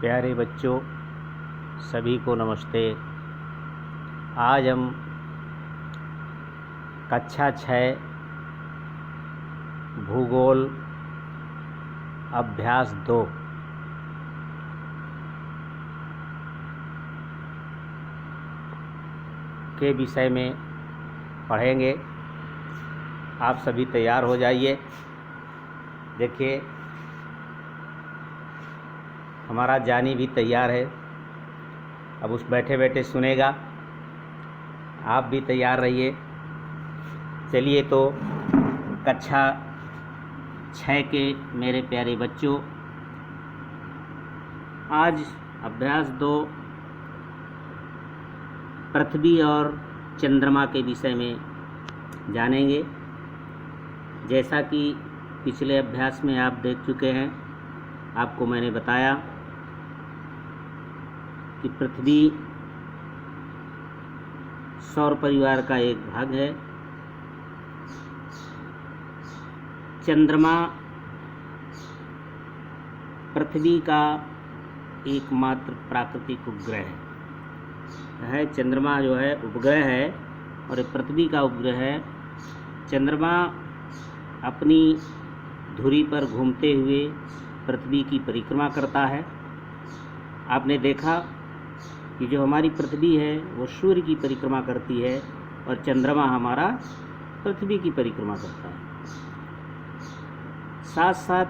प्यारे बच्चों, सभी को नमस्ते। आज हम कक्षा 6 भूगोल अभ्यास 2 के विषय में पढ़ेंगे। आप सभी तैयार हो जाइए। देखिए, हमारा जानी भी तैयार है, अब उस बैठे बैठे सुनेगा। आप भी तैयार रहिए। चलिए, तो कक्षा 6 के मेरे प्यारे बच्चों, आज अभ्यास 2 पृथ्वी और चंद्रमा के विषय में जानेंगे। जैसा कि पिछले अभ्यास में आप देख चुके हैं, आपको मैंने बताया कि पृथ्वी सौर परिवार का एक भाग है। चंद्रमा पृथ्वी का एकमात्र प्राकृतिक उपग्रह है। चंद्रमा जो है उपग्रह है और ये पृथ्वी का उपग्रह है। चंद्रमा अपनी धुरी पर घूमते हुए पृथ्वी की परिक्रमा करता है। आपने देखा कि जो हमारी पृथ्वी है वो सूर्य की परिक्रमा करती है और चंद्रमा हमारा पृथ्वी की परिक्रमा करता है। साथ साथ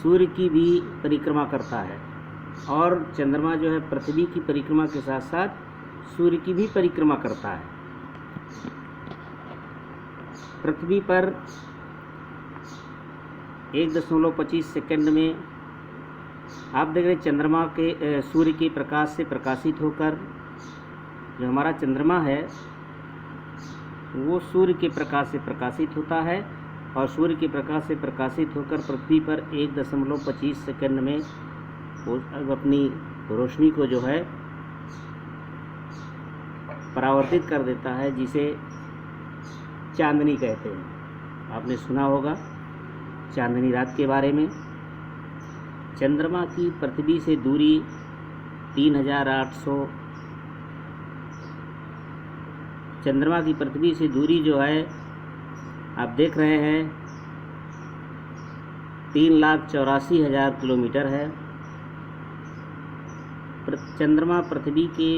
सूर्य की भी परिक्रमा करता है और चंद्रमा जो है पृथ्वी की परिक्रमा के साथ साथ सूर्य की भी परिक्रमा करता है। पृथ्वी पर 1.25 सेकंड में आप देख रहे चंद्रमा के सूर्य के प्रकाश से प्रकाशित होकर जो हमारा चंद्रमा है वो सूर्य के प्रकाश से प्रकाशित होता है और सूर्य के प्रकाश से प्रकाशित होकर पृथ्वी पर 1.25 सेकंड में वो अपनी रोशनी को जो है परावर्तित कर देता है, जिसे चांदनी कहते हैं। आपने सुना होगा चांदनी रात के बारे में। चंद्रमा की पृथ्वी से दूरी 3800 चंद्रमा की पृथ्वी से दूरी जो है आप देख रहे हैं 3,84,000 किलोमीटर है। चंद्रमा पृथ्वी के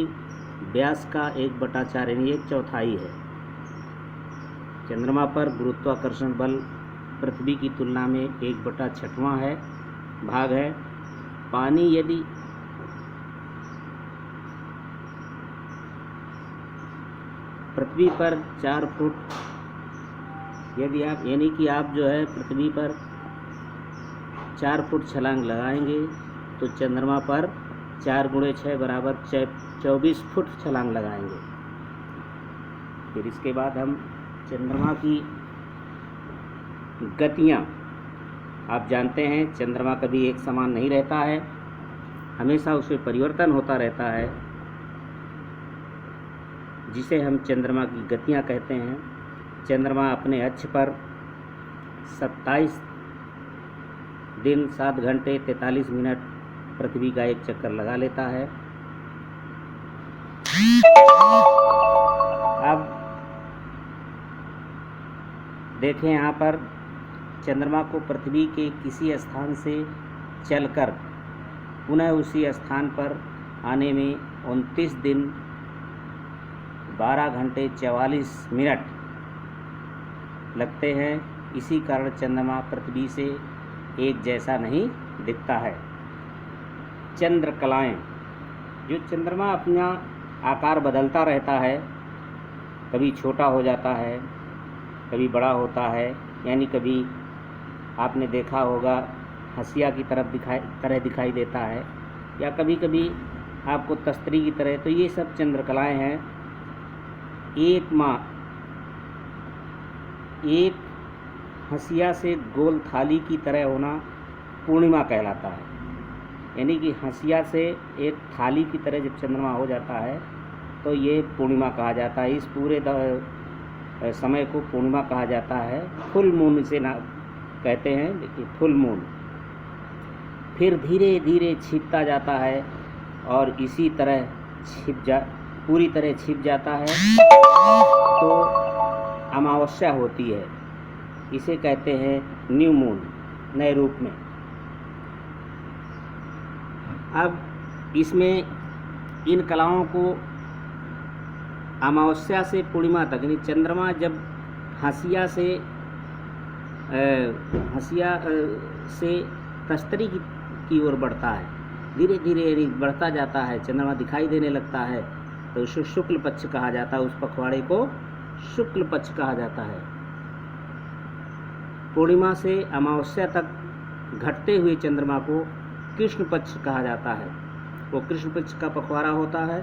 व्यास का 1/4 यानी 1/4 है। चंद्रमा पर गुरुत्वाकर्षण बल पृथ्वी की तुलना में 1/6 है भाग है। पानी यदि पृथ्वी पर 4 फुट यदि आप यानी कि आप जो है पृथ्वी पर 4 फुट छलांग लगाएंगे तो चंद्रमा पर 4 × 6 बराबर 24 फुट छलांग लगाएंगे। फिर इसके बाद हम चंद्रमा की गतियाँ, आप जानते हैं चंद्रमा कभी एक समान नहीं रहता है, हमेशा उसमें परिवर्तन होता रहता है, जिसे हम चंद्रमा की गतियाँ कहते हैं। चंद्रमा अपने अक्ष पर 27 दिन 7 घंटे 43 मिनट पृथ्वी का एक चक्कर लगा लेता है। अब देखें, यहाँ पर चंद्रमा को पृथ्वी के किसी स्थान से चलकर पुनः उसी स्थान पर आने में 29 दिन 12 घंटे 44 मिनट लगते हैं। इसी कारण चंद्रमा पृथ्वी से एक जैसा नहीं दिखता है। चंद्रकलाएँ, जो चंद्रमा अपना आकार बदलता रहता है, कभी छोटा हो जाता है, कभी बड़ा होता है, यानी कभी आपने देखा होगा हंसिया की तरह दिखाई देता है या कभी कभी आपको तस्तरी की तरह। तो ये सब चंद्रकलाएँ हैं। एक हंसिया से गोल थाली की तरह होना पूर्णिमा कहलाता है। यानी कि हंसिया से एक थाली की तरह जब चंद्रमा हो जाता है तो ये पूर्णिमा कहा जाता है। इस पूरे समय को पूर्णिमा कहा जाता है। फुल मून से ना कहते हैं, देखिए फुल मून। फिर धीरे धीरे छिपता जाता है और इसी तरह पूरी तरह छिप जाता है तो अमावस्या होती है। इसे कहते हैं न्यू मून, नए रूप में। अब इसमें इन कलाओं को अमावस्या से पूर्णिमा तक, यानी चंद्रमा जब हंसिया से तस्तरी की ओर बढ़ता है, धीरे धीरे बढ़ता जाता है, चंद्रमा दिखाई देने लगता है, तो उसे शुक्ल पक्ष कहा जाता है। उस पखवाड़े को शुक्ल पक्ष कहा जाता है। पूर्णिमा से अमावस्या तक घटते हुए चंद्रमा को कृष्ण पक्ष कहा जाता है। वो कृष्ण पक्ष का पखवाड़ा होता है।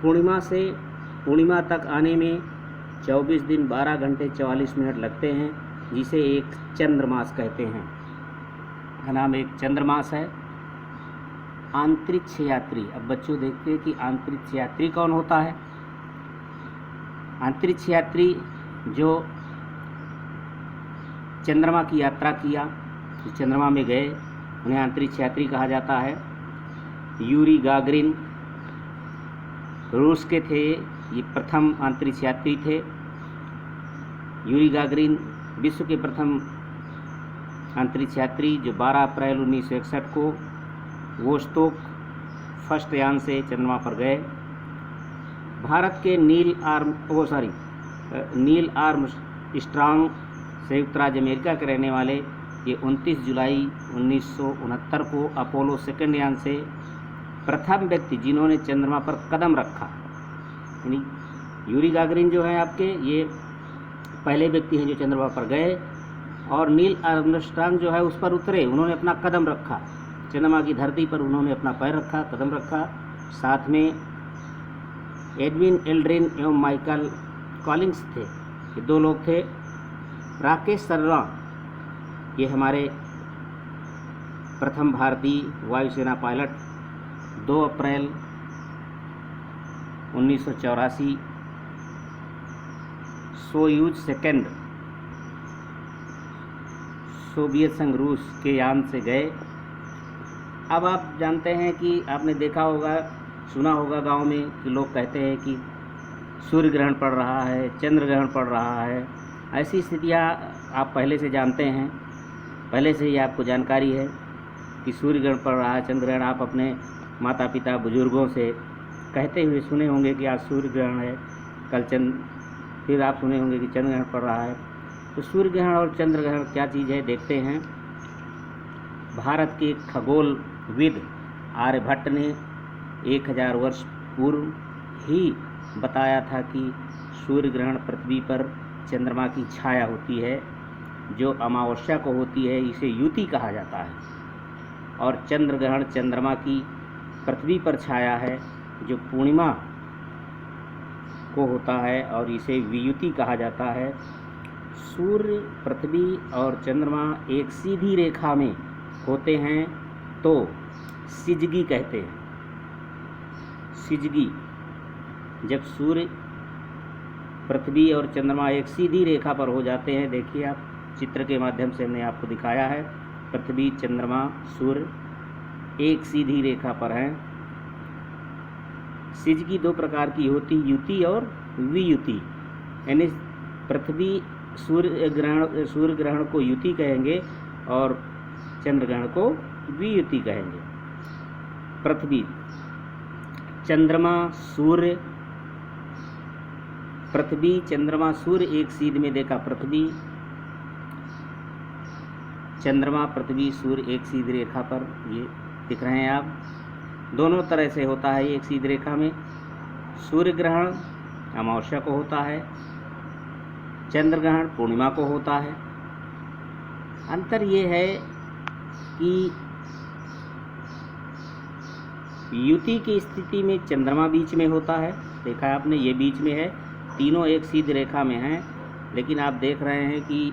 पूर्णिमा से पूर्णिमा तक आने में 24 दिन 12 घंटे 44 मिनट लगते हैं, जिसे एक चंद्रमास कहते हैं। का नाम एक चंद्रमास है। अंतरिक्ष यात्री, अब बच्चों देखते हैं कि अंतरिक्ष यात्री कौन होता है। अंतरिक्ष यात्री जो चंद्रमा की यात्रा किया, जो चंद्रमा में गए, उन्हें अंतरिक्ष यात्री कहा जाता है। यूरी गागरिन रूस के थे, ये प्रथम अंतरिक्ष यात्री थे। यूरी गागरिन विश्व के प्रथम अंतरिक्ष यात्री, जो 12 अप्रैल 1961 को वोस्टोक फर्स्ट यान से चंद्रमा पर गए। भारत के नील आर्मस्ट्रांग संयुक्त राज्य अमेरिका के रहने वाले, ये 29 जुलाई 1969 को अपोलो सेकंड यान से प्रथम व्यक्ति जिन्होंने चंद्रमा पर कदम रखा। यानी यूरी गागरिन जो है आपके, ये पहले व्यक्ति हैं जो चंद्रमा पर गए, और नील आर्मस्ट्रांग जो है उस पर उतरे, उन्होंने अपना कदम रखा, चंद्रमा की धरती पर उन्होंने अपना पैर रखा, कदम रखा। साथ में एडविन एल्ड्रिन एवं माइकल कॉलिंग्स थे, ये 2 लोग थे। राकेश शर्मा, ये हमारे प्रथम भारतीय वायुसेना पायलट, 2 अप्रैल 1984 सोयूज सेकंड सोवियत संघ रूस के यान से गए। अब आप जानते हैं कि आपने देखा होगा, सुना होगा गांव में कि लोग कहते हैं कि सूर्य ग्रहण पड़ रहा है, चंद्र ग्रहण पड़ रहा है। ऐसी स्थितियाँ आप पहले से जानते हैं, पहले से ही आपको जानकारी है कि सूर्य ग्रहण पड़ रहा है, चंद्र ग्रहण। आप अपने माता पिता बुजुर्गों से कहते हुए सुने होंगे कि आज सूर्य ग्रहण है, कल फिर आप सुने होंगे कि चंद्र ग्रहण पड़ रहा है। तो सूर्य ग्रहण और चंद्र ग्रहण क्या चीज़ है, देखते हैं। भारत के खगोलविद आर्यभट्ट ने 1000 वर्ष पूर्व ही बताया था कि सूर्य ग्रहण पृथ्वी पर चंद्रमा की छाया होती है, जो अमावस्या को होती है, इसे युति कहा जाता है। और चंद्र ग्रहण चंद्रमा की पृथ्वी पर छाया है, जो पूर्णिमा को होता है, और इसे वियुति कहा जाता है। सूर्य, पृथ्वी और चंद्रमा एक सीधी रेखा में होते हैं तो सिजगी कहते हैं। सिजगी, जब सूर्य, पृथ्वी और चंद्रमा एक सीधी रेखा पर हो जाते हैं, देखिए आप चित्र के माध्यम से हमने आपको दिखाया है, पृथ्वी, चंद्रमा, सूर्य एक सीधी रेखा पर हैं। सिजगी 2 प्रकार की होती, युति और वियुति। यानी पृथ्वी सूर्य ग्रहण को युति कहेंगे और चंद्र ग्रहण को वियुति कहेंगे। पृथ्वी, चंद्रमा, सूर्य, पृथ्वी, चंद्रमा, सूर्य एक सीध में देखा, पृथ्वी, चंद्रमा, पृथ्वी, सूर्य एक सीधी रेखा पर ये दिख रहे हैं आप। दोनों तरह से होता है एक सीधी रेखा में। सूर्य ग्रहण अमावस्या को होता है, चंद्र ग्रहण पूर्णिमा को होता है। अंतर ये है कि युति की स्थिति में चंद्रमा बीच में होता है, देखा है आपने, ये बीच में है, तीनों एक सीधी रेखा में हैं। लेकिन आप देख रहे हैं कि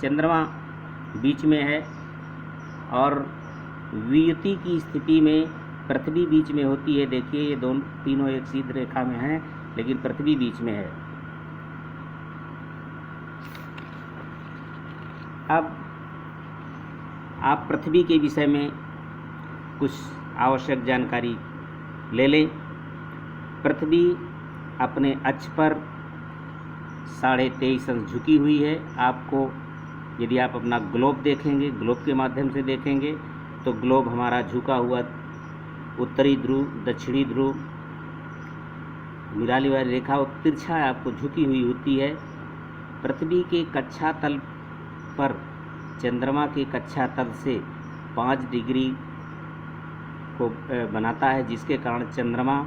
चंद्रमा बीच में है, और वियुति की स्थिति में पृथ्वी बीच में होती है। देखिए ये तीनों एक सीधी रेखा में हैं, लेकिन पृथ्वी बीच में है। अब आप पृथ्वी के विषय में कुछ आवश्यक जानकारी ले लें। पृथ्वी अपने अक्ष पर 23.5 अंश झुकी हुई है। आपको यदि आप अपना ग्लोब देखेंगे, ग्लोब के माध्यम से देखेंगे तो ग्लोब हमारा झुका हुआ उत्तरी ध्रुव, दक्षिणी ध्रुव, निराली वाली रेखा और तिरछा आपको झुकी हुई होती है। पृथ्वी के कक्षा तल पर चंद्रमा के कक्षा तल से 5 डिग्री को बनाता है, जिसके कारण चंद्रमा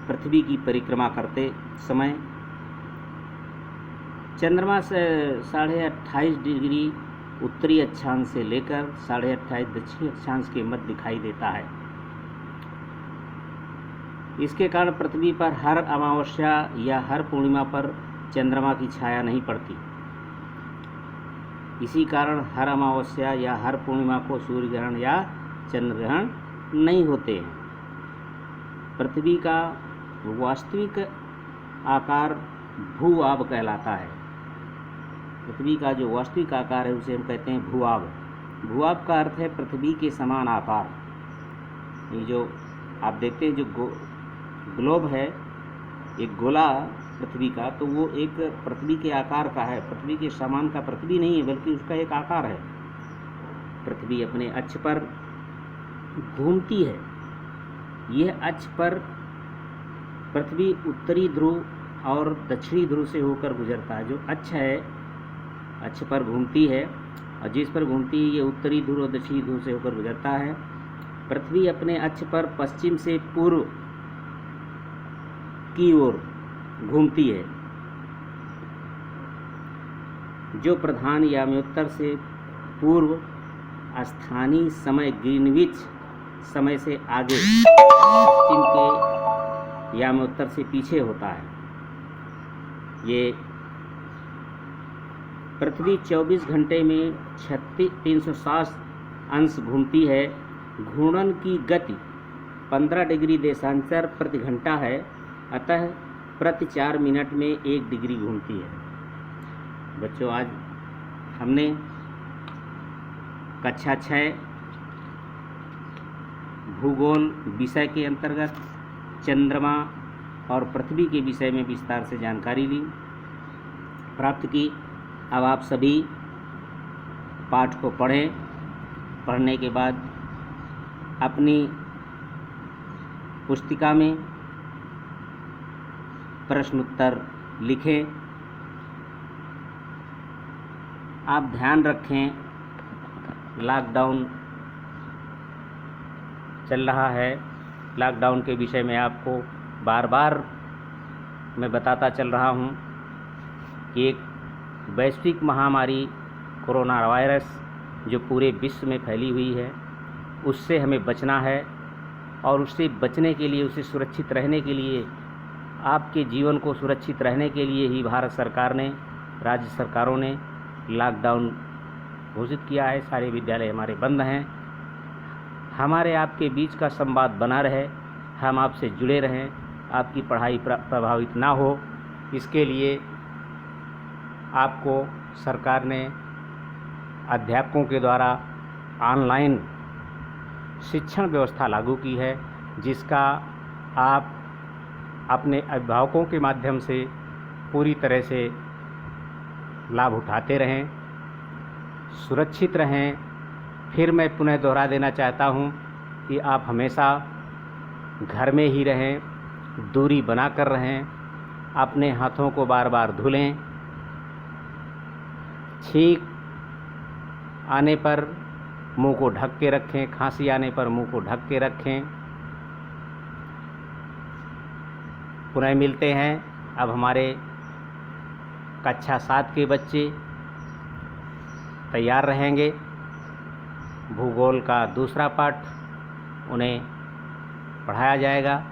पृथ्वी की परिक्रमा करते समय चंद्रमा से 28.5 डिग्री उत्तरी अक्षांश से लेकर 28.5 दक्षिणी अक्षांश के मध्य दिखाई देता है। इसके कारण पृथ्वी पर हर अमावस्या या हर पूर्णिमा पर चंद्रमा की छाया नहीं पड़ती। इसी कारण हर अमावस्या या हर पूर्णिमा को सूर्य ग्रहण या चंद्र ग्रहण नहीं होते हैं। पृथ्वी का वास्तविक आकार भू-आब कहलाता है। पृथ्वी का जो वास्तविक आकार है उसे हम कहते हैं भू-आब। भू-आब का अर्थ है पृथ्वी के समान आकार। ये जो आप देखते हैं जो ग्लोब है, एक गोला पृथ्वी का, तो वो एक पृथ्वी के आकार का है। पृथ्वी के समान का पृथ्वी नहीं है, बल्कि उसका एक आकार है। पृथ्वी अपने अक्ष पर घूमती है। यह अक्ष पर पृथ्वी उत्तरी ध्रुव और दक्षिणी ध्रुव से होकर गुजरता है। जो अक्ष है, अक्ष पर घूमती है और जिस पर घूमती है ये उत्तरी ध्रुव और दक्षिणी ध्रुव से होकर गुजरता है। पृथ्वी अपने अक्ष पर पश्चिम से पूर्व की ओर घूमती है, जो प्रधान याम्योत्तर से पूर्व स्थानीय समय ग्रीनविच समय से आगे पश्चिम के याम्योत्तर से पीछे होता है। ये पृथ्वी 24 घंटे में 360 अंश घूमती है। घूर्णन की गति 15 डिग्री देशांतर प्रति घंटा है, अतः प्रति 4 मिनट में 1 डिग्री घूमती है। बच्चों, आज हमने कक्षा 6 भूगोल विषय के अंतर्गत चंद्रमा और पृथ्वी के विषय में विस्तार से जानकारी ली, प्राप्त की। अब आप सभी पाठ को पढ़ें। पढ़ने के बाद अपनी पुस्तिका में प्रश्न उत्तर लिखें। आप ध्यान रखें, लॉकडाउन चल रहा है। लॉकडाउन के विषय में आपको बार बार मैं बताता चल रहा हूँ कि एक वैश्विक महामारी कोरोना वायरस जो पूरे विश्व में फैली हुई है, उससे हमें बचना है और उससे बचने के लिए, उसे सुरक्षित रहने के लिए, आपके जीवन को सुरक्षित रहने के लिए ही भारत सरकार ने, राज्य सरकारों ने लॉकडाउन घोषित किया है। सारे विद्यालय हमारे बंद हैं। हमारे आपके बीच का संवाद बना रहे, हम आपसे जुड़े रहें, आपकी पढ़ाई प्रभावित ना हो, इसके लिए आपको सरकार ने अध्यापकों के द्वारा ऑनलाइन शिक्षण व्यवस्था लागू की है, जिसका आप अपने अभिभावकों के माध्यम से पूरी तरह से लाभ उठाते रहें, सुरक्षित रहें। फिर मैं पुनः दोहरा देना चाहता हूं कि आप हमेशा घर में ही रहें, दूरी बनाकर रहें, अपने हाथों को बार बार धुलें, छींक आने पर मुंह को ढक के रखें, खांसी आने पर मुंह को ढक के रखें। पुनः मिलते हैं। अब हमारे कक्षा 7 के बच्चे तैयार रहेंगे। भूगोल का दूसरा पाठ उन्हें पढ़ाया जाएगा।